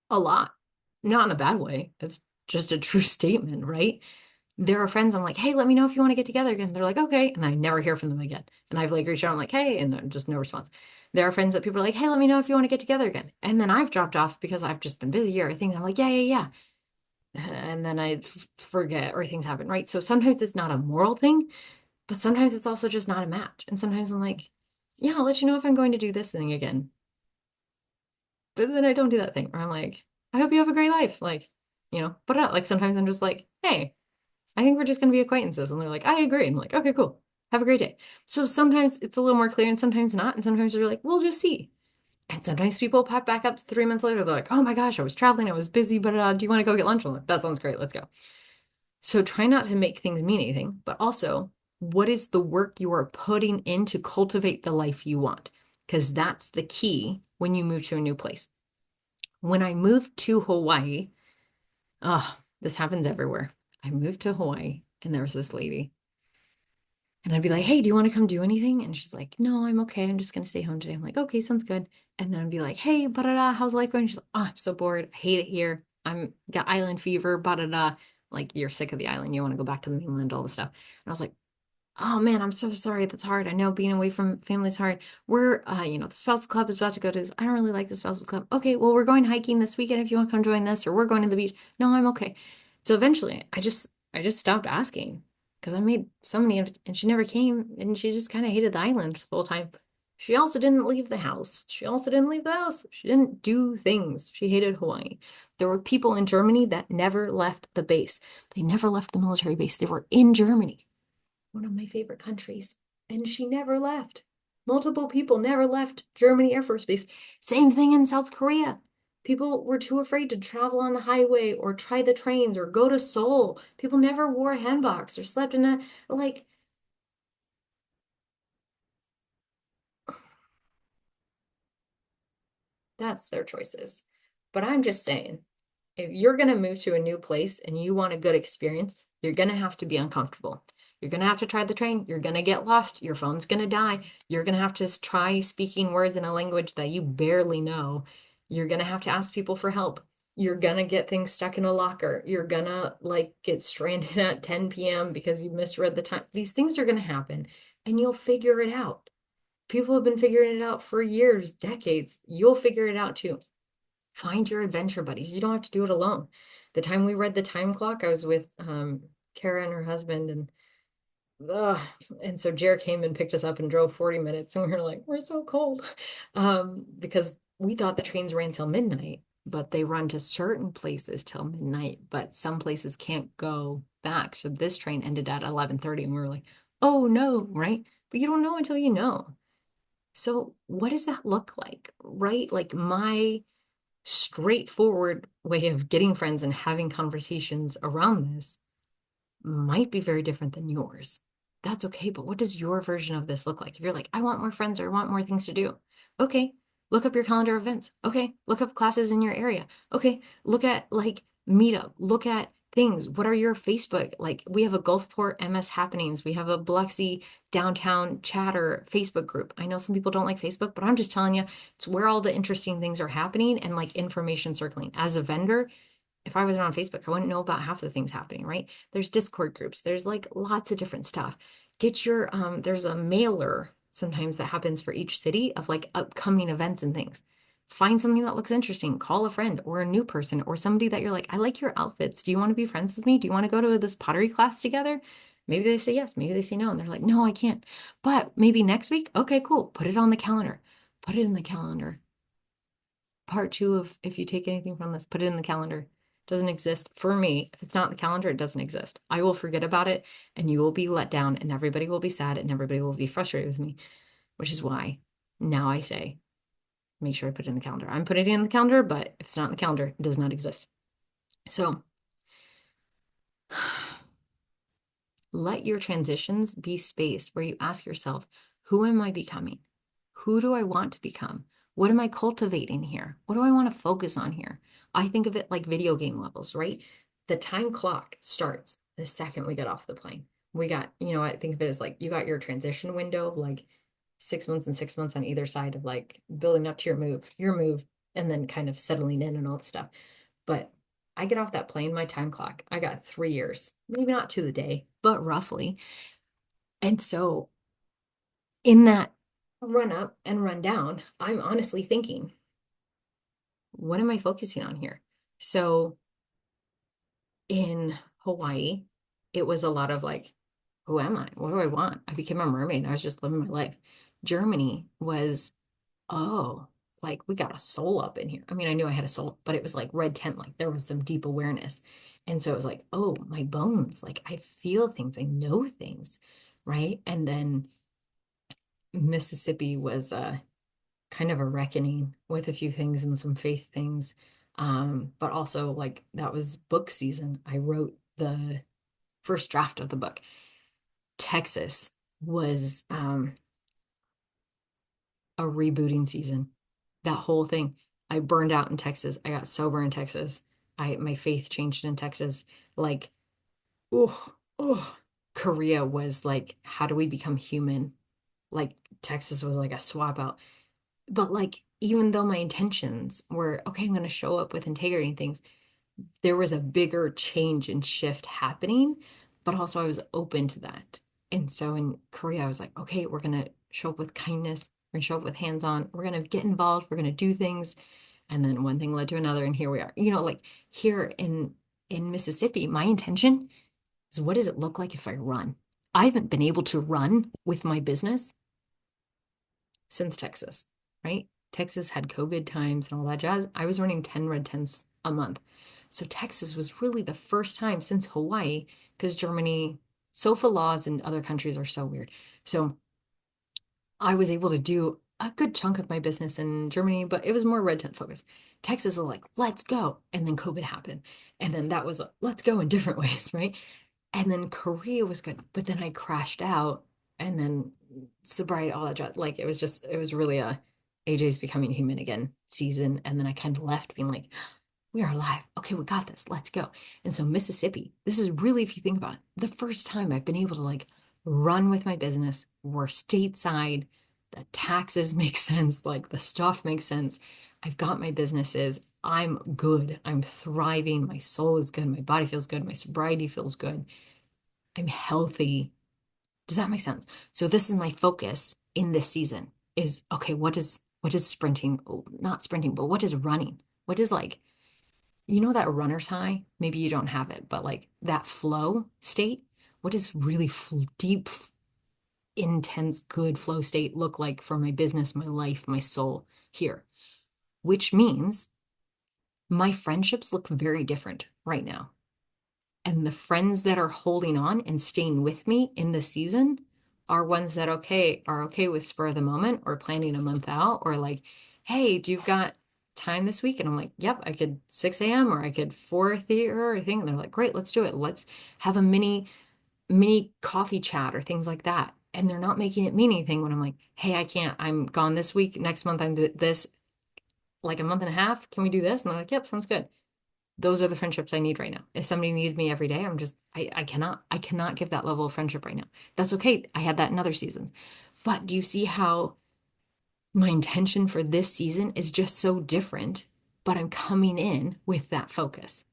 a lot, not in a bad way. It's just a true statement, right? There are friends I'm like, hey, let me know if you want to get together again. They're like, okay. And I never hear from them again. And I've like reached out, I'm like, hey, and then just no response. There are friends that people are like, hey, let me know if you want to get together again. And then I've dropped off because I've just been busy or things. I'm like, yeah, yeah, yeah. And then I forget or things happen, right? So sometimes it's not a moral thing, but sometimes it's also just not a match. And sometimes I'm like, yeah, I'll let you know if I'm going to do this thing again. But then I don't do that thing where I'm like, I hope you have a great life. Like, but like sometimes I'm just like, hey, I think we're just going to be acquaintances. And they're like, I agree. And I'm like, okay, cool. Have a great day. So sometimes it's a little more clear and sometimes not. And sometimes you're like, we'll just see. And sometimes people pop back up 3 months later. They're like, oh my gosh, I was traveling. I was busy, but do you want to go get lunch? I'm like, that sounds great. Let's go. So try not to make things mean anything, but also what is the work you are putting in to cultivate the life you want? Because that's the key when you move to a new place. When I moved to Hawaii, oh, this happens everywhere. I moved to Hawaii and there was this lady. And I'd be like, hey, do you want to come do anything? And she's like, no, I'm okay. I'm just going to stay home today. I'm like, okay, sounds good. And then I'd be like, hey, ba-da-da, how's life going? She's like, oh, I'm so bored. I hate it here. I'm got island fever, ba-da-da. Like, you're sick of the island. You want to go back to the mainland, all this stuff. And I was like, oh man, I'm so sorry. That's hard. I know being away from family is hard. We're, the spousal club is about to go to this. I don't really like the spousal club. Okay, well, we're going hiking this weekend if you want to come join this, or we're going to the beach. No, I'm okay. So eventually, I just stopped asking because I made so many, and she never came, and she just kind of hated the island the whole time. She also didn't leave the house. She also didn't leave the house. She didn't do things. She hated Hawaii. There were people in Germany that never left the base. They never left the military base. They were in Germany, one of my favorite countries. And she never left. Multiple people never left Germany Air Force Base. Same thing in South Korea. People were too afraid to travel on the highway or try the trains or go to Seoul. People never wore hanboks or slept in like, that's their choices. But I'm just saying, if you're going to move to a new place and you want a good experience, you're going to have to be uncomfortable. You're going to have to try the train. You're going to get lost. Your phone's going to die. You're going to have to try speaking words in a language that you barely know. You're going to have to ask people for help. You're going to get things stuck in a locker. You're going to like get stranded at 10 p.m. because you misread the time. These things are going to happen and you'll figure it out. People have been figuring it out for years, decades. You'll figure it out too. Find your adventure buddies. You don't have to do it alone. The time we read the time clock, I was with Kara and her husband, uh, and so Jared came and picked us up and drove 40 minutes, and we were like, we're so cold, because we thought the trains ran till midnight, but they run to certain places till midnight, but some places can't go back. So this train ended at 11:30, and we were like, oh no, right? But you don't know until you know. So what does that look like, right? Like my straightforward way of getting friends and having conversations around this might be very different than yours. That's okay, but what does your version of this look like? If you're like, I want more friends or I want more things to do, okay, look up your calendar events. Okay, look up classes in your area. Okay, look at like Meetup, look at things. What are your Facebook? Like we have a Gulfport MS happenings. We have a Biloxi downtown chatter Facebook group. I know some people don't like Facebook, but I'm just telling you, it's where all the interesting things are happening and like information circling. As a vendor, if I wasn't on Facebook, I wouldn't know about half the things happening, right? There's Discord groups. There's like lots of different stuff. Get your, there's a mailer sometimes that happens for each city of like upcoming events and things. Find something that looks interesting. Call a friend or a new person or somebody that you're like, I like your outfits. Do you want to be friends with me? Do you want to go to this pottery class together? Maybe they say yes. Maybe they say no. And they're like, no, I can't. But maybe next week. Okay, cool. Put it on the calendar. Put it in the calendar. Part two of if you take anything from this, put it in the calendar. It doesn't exist for me. If it's not in the calendar, it doesn't exist. I will forget about it and you will be let down and everybody will be sad and everybody will be frustrated with me, which is why now I say, make sure I put it in the calendar. I'm putting it in the calendar, but if it's not in the calendar, it does not exist. So let your transitions be space where you ask yourself, who am I becoming? Who do I want to become? What am I cultivating here? What do I want to focus on here? I think of it like video game levels, right? The time clock starts the second we get off the plane. We got, I think of it as like you got your transition window of like 6 months and 6 months on either side of like building up to your move, and then kind of settling in and all the stuff. But I get off that plane, my time clock, I got 3 years, maybe not to the day, but roughly. And so in that run up and run down, I'm honestly thinking, what am I focusing on here? So in Hawaii, it was a lot of like, who am I? What do I want? I became a mermaid. I was just living my life. Germany was, oh, like we got a soul up in here. I mean, I knew I had a soul, but it was like red tent, like there was some deep awareness. And so it was like, oh, my bones, like I feel things, I know things, right? And then Mississippi was kind of a reckoning with a few things and some faith things. But also like that was book season. I wrote the first draft of the book. Texas was a rebooting season. That whole thing. I burned out in Texas. I got sober in Texas. My faith changed in Texas. Like, oh, oh. Korea was like, how do we become human? Like Texas was like a swap out. But like, even though my intentions were, okay, I'm going to show up with integrity and things, there was a bigger change and shift happening, but also I was open to that. And so in Korea, I was like, okay, we're going to show up with kindness. We're going to show up with hands on. We're going to get involved. We're going to do things. And then one thing led to another. And here we are. Like here in Mississippi, my intention is what does it look like if I run? I haven't been able to run with my business since Texas, right? Texas had COVID times and all that jazz. I was running 10 red tents a month. So Texas was really the first time since Hawaii, because Germany, SOFA laws in other countries are so weird. So I was able to do a good chunk of my business in Germany, but it was more red tent focused. Texas was like, let's go. And then COVID happened. And then that was a, let's go in different ways, right? And then Korea was good. But then I crashed out and then sobriety, all that jazz. Like it was really a AJ's becoming human again season. And then I kind of left being like, we are alive. Okay, we got this. Let's go. And so Mississippi, this is really, if you think about it, the first time I've been able to like run with my business. We're stateside. The taxes make sense. Like the stuff makes sense. I've got my businesses. I'm good. I'm thriving. My soul is good. My body feels good. My sobriety feels good. I'm healthy. Does that make sense? So this is my focus in this season is okay, what is sprinting, not sprinting, but what is running? What is like, that runner's high? Maybe you don't have it, but like that flow state, what does really deep, intense, good flow state look like for my business, my life, my soul here? Which means my friendships look very different right now. And the friends that are holding on and staying with me in the season are ones that are okay with spur of the moment or planning a month out or like, hey, do you've got time this week? And I'm like, yep, I could 6 a.m. or I could 4:30 or anything. And they're like, great, let's do it. Let's have a mini coffee chat or things like that. And they're not making it mean anything when I'm like, hey, I can't, I'm gone this week. Next month I'm this, like a month and a half. Can we do this? And they're like, yep, sounds good. Those are the friendships I need right now. If somebody needed me every day, I cannot give that level of friendship right now. That's okay. I had that in other seasons. But do you see how my intention for this season is just so different, but I'm coming in with that focus.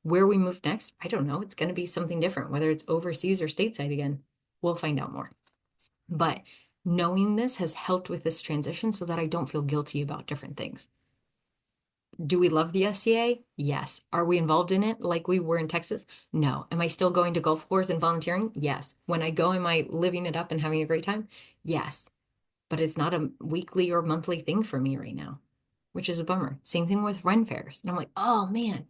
Where we move next, I don't know. It's going to be something different, whether it's overseas or stateside again. We'll find out more. But knowing this has helped with this transition so that I don't feel guilty about different things. Do we love the SCA? Yes. Are we involved in it like we were in Texas? No. Am I still going to golf course and volunteering? Yes. When I go, am I living it up and having a great time? Yes. but it's not a weekly or monthly thing for me right now, which is a bummer. Same thing with Ren fairs. And I'm like, oh man,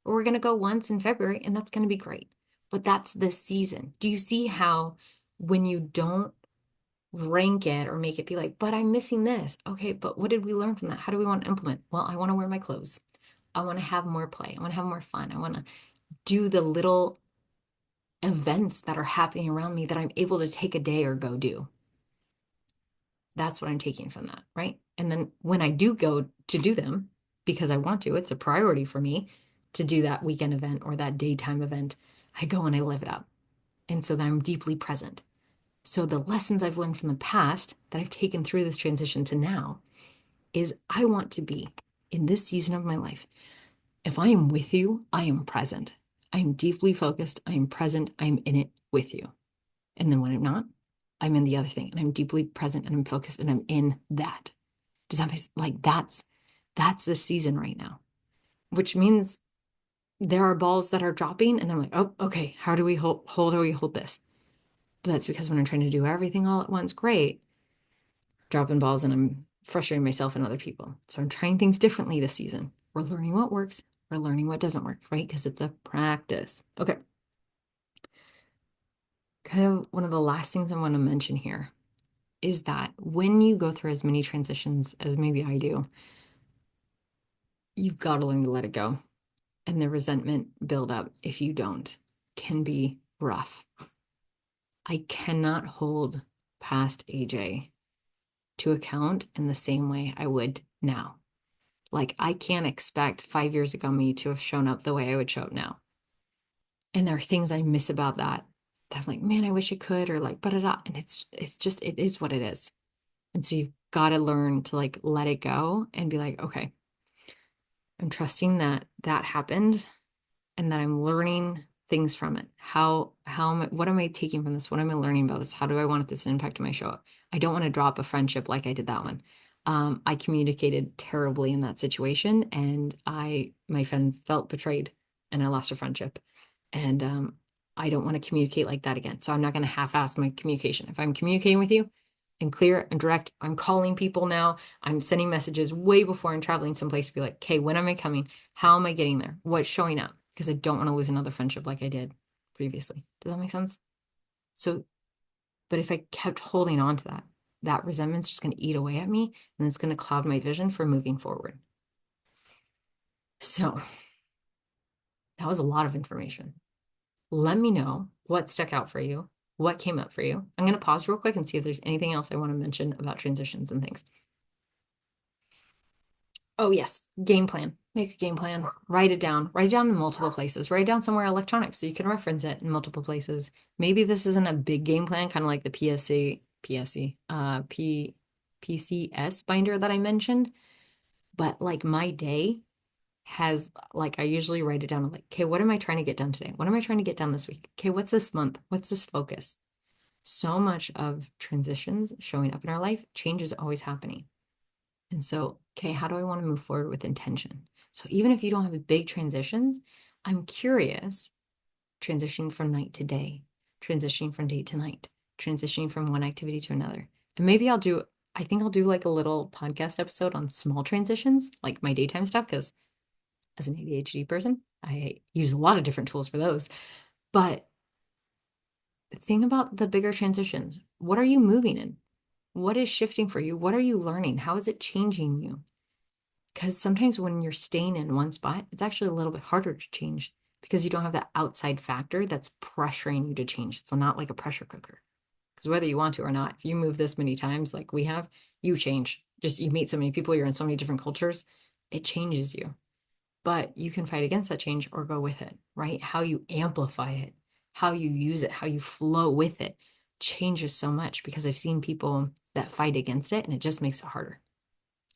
we're going to go once in February and that's going to be great. But that's the season. Do you see how when you don't rank it or make it be like, but I'm missing this. Okay, but what did we learn from that? How do we want to implement? Well, I want to wear my clothes. I want to have more play. I want to have more fun. I want to do the little events that are happening around me that I'm able to take a day or go do. That's what I'm taking from that, right? And then when I do go to do them, because I want to, it's a priority for me to do that weekend event or that daytime event, I go and I live it up. And so that I'm deeply present. So the lessons I've learned from the past that I've taken through this transition to now is I want to be in this season of my life. If I am with you, I am present. I am deeply focused. I am present. I'm in it with you. And then when I'm not, I'm in the other thing and I'm deeply present and I'm focused and I'm in that. Does that make like that's the season right now, which means there are balls that are dropping and I'm like, oh, okay, how do we hold this? But that's because when I'm trying to do everything all at once, great, dropping balls and I'm frustrating myself and other people. So I'm trying things differently this season. We're learning what works. We're learning what doesn't work, right? Because it's a practice. Okay. Kind of one of the last things I want to mention here is that when you go through as many transitions as maybe I do, you've got to learn to let it go. And the resentment buildup, if you don't, can be rough. I cannot hold past AJ to account in the same way I would now. Like I can't expect 5 years ago me to have shown up the way I would show up now. And there are things I miss about that I'm like, man, I wish I could, or like, but it, and it's just, it is what it is. And so you've got to learn to like let it go and be like, okay, I'm trusting that that happened and that I'm learning things from it. What am I taking from this? What am I learning about this? How do I want this to impact my show up? I don't want to drop a friendship like I did that one. I communicated terribly in that situation and my friend felt betrayed and I lost a friendship. And I don't want to communicate like that again. So I'm not going to half-ass my communication. If I'm communicating with you and clear and direct, I'm calling people now. I'm sending messages way before I'm traveling someplace to be like, okay, when am I coming? How am I getting there? What's showing up? Because I don't want to lose another friendship like I did previously. Does that make sense? So, but if I kept holding on to that, that resentment's just going to eat away at me and it's going to cloud my vision for moving forward. So that was a lot of information. Let me know what stuck out for you, what came up for you. I'm going to pause real quick and see if there's anything else I want to mention about transitions and things. Oh, yes, game plan. Make a game plan. Write it down. Write it down in multiple places. Write it down somewhere electronic so you can reference it in multiple places. Maybe this isn't a big game plan, kind of like the PCS binder that I mentioned, but like my day has like I usually write it down like, okay, what am I trying to get done today? What am I trying to get done this week? Okay, what's this month? What's this focus? So much of transitions showing up in our life, change is always happening. And so, okay, how do I want to move forward with intention? So even if you don't have big transitions, I'm curious, transitioning from night to day, transitioning from day to night, transitioning from one activity to another. And maybe I think I'll do like a little podcast episode on small transitions, like my daytime stuff, because as an ADHD person, I use a lot of different tools for those. But think about the bigger transitions. What are you moving in? What is shifting for you? What are you learning? How is it changing you? Because sometimes when you're staying in one spot, it's actually a little bit harder to change because you don't have that outside factor that's pressuring you to change. It's not like a pressure cooker. Because whether you want to or not, if you move this many times like we have, you change. Just you meet so many people, you're in so many different cultures, it changes you. But you can fight against that change or go with it, right? How you amplify it, how you use it, how you flow with it changes so much because I've seen people that fight against it and it just makes it harder.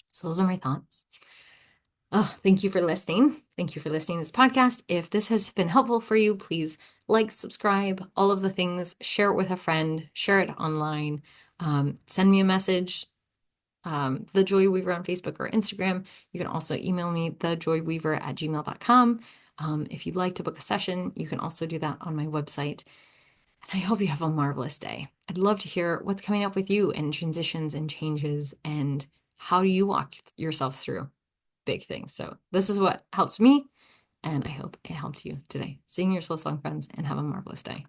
So those are my thoughts. Oh, thank you for listening. Thank you for listening to this podcast. If this has been helpful for you, please like, subscribe, all of the things, share it with a friend, share it online, send me a message, TheJoyWeaver on Facebook or Instagram. You can also email me, TheJoyWeaver@gmail.com. If you'd like to book a session, you can also do that on my website. And I hope you have a marvelous day. I'd love to hear what's coming up with you in transitions and changes, and how do you walk yourself through big things. So this is what helps me, and I hope it helped you today. Sing your soul song, friends, and have a marvelous day.